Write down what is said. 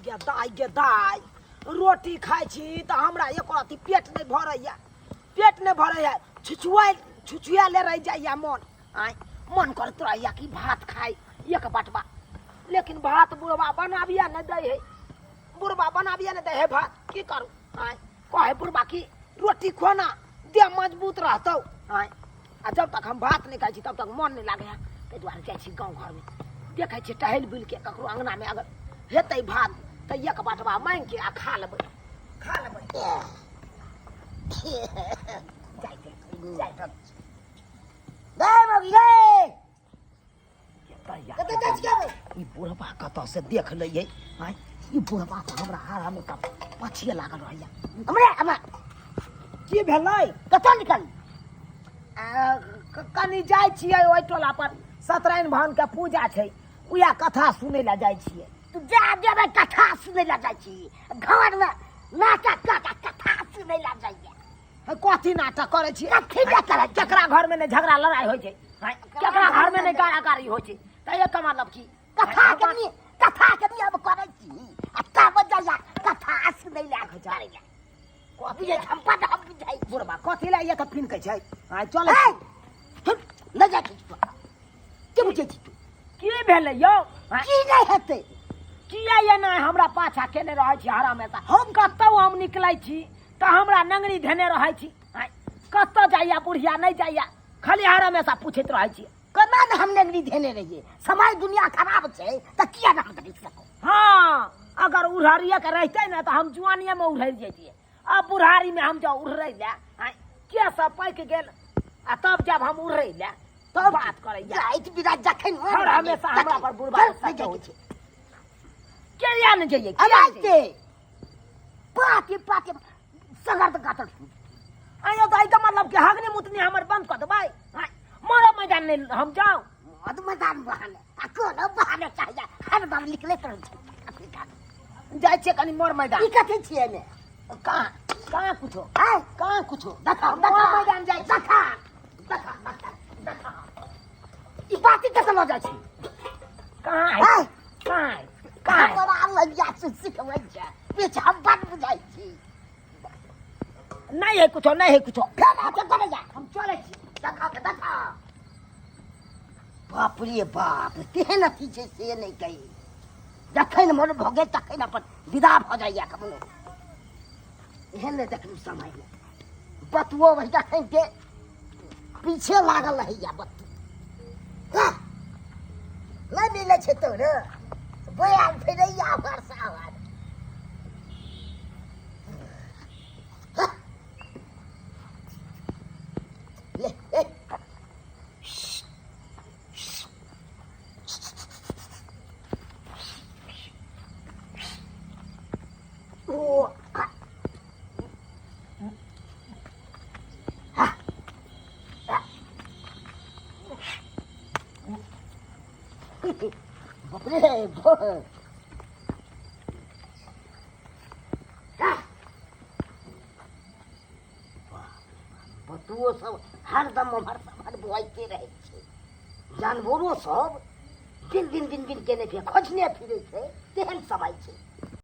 गे दाई रोटी खाई छी तो हमरा एक रत्ती पेट नहीं भरैया छुछुआ ले रह जाइया मन आय मन करत रहैया कि भात खाई एक बटवा लेकिन भात बुढ़वा बनाबिया नहीं दे है भात की करूँ आय कहे बुढ़वा की रोटी खोना दे मजबूत रहतौ आय आ जब तक हम भात नहीं खाई छी तब तक मन नहीं लागे है ताहि दुआरे जाइ छी गाँव घर में देखे छी टहल बुल के ककरो अंगना में अगर हेतै भात तो एक बटवा मांग के आ खा लेबै बुढ़वा कत से देख लिये ई बुढ़वा से हमरा हारा में पछिए लागल रहैया की भेलै कतऽ निकल कनी जाइ छियै ओहि टोला पर सत्यनारायण भगवान के पूजा छै उया कथा सुनै ला जाइ छियै तू जा जेबै कथा सुनै ला जाइ छी घर में नाटक कथा सुनै ला जाइए कथी नाटक करे छी कथी ना करे केकरा घर में नहीं झगड़ा लड़ाई होइ छै केकरा घर में नहीं गाड़ी होइ छै त एकर मतलब की कथा के अब करे छी आ तब जाइया कथा सुनै ला जाइए कथी ये संपद हम बुझाई बुढ़वा कथी ला एक फिन कहै छै चल न जा की बुझै छी तू की भेलै यौ की नहीं हेतै किया ये नहीं हमरा पाछा केने रहै छी हरा में हम कतौ हम निकलै छी तो हमरा नंगरी धेने रहै छी कतौ जाइया बुढ़िया नहीं जाइया खाली हरा में पूछैत रहै छी कना न हम नंगरी धेने रहिए समय दुनिया खराब छै त किया ना हम देख सको हाँ अगर उड़हरिया के रहते ना तो हम जुआनिया में उड़हर जैतिए अब बुढ़ारी में हम जब उड़े ला के सब पैक गेल आ तब जब हम उड़े ला तब बात करे जाइत बिना जखन और हमेशा हमरा पर बुढ़वा सच होइ छै के या न जाइए अबाइते पाती सगर त गातर आयो तो आई का मतलब के हगनी मुतनी हमर बंद कर देबै मोरा मैदान नहीं हम जाओ मद मैदान बहाने आ कोनो बहाने चाहिए हर बार निकले तर जाय छे कनी मोर मैदान ई कथि छिए ने कहाँ कुछो कहाँ कुछो देखा मैदान जाय देखा ई बाती कत ल जाइ छी कहाँ है हमरा लगिया से सिखबै छै पीछे हम बात बुझाई छी नहीं है कुछो फेर आके करे जा हम चले छी देखा बाप रे बाप तेहन अथी छै से नहीं कही जखन मन भगे तखन अपन विदा भ जाइया कमनो एहन नहीं देखलू समय में बतुओ वही जखन के पीछे लागल रहैया बतू नहीं मिले छै तोर बयान फिरैया वर्षा आवाज बतुओ सब हरदम हर बुआइते रहे छै जानवरो सब दिन केने खोजने फिरे छै तेहन समय छै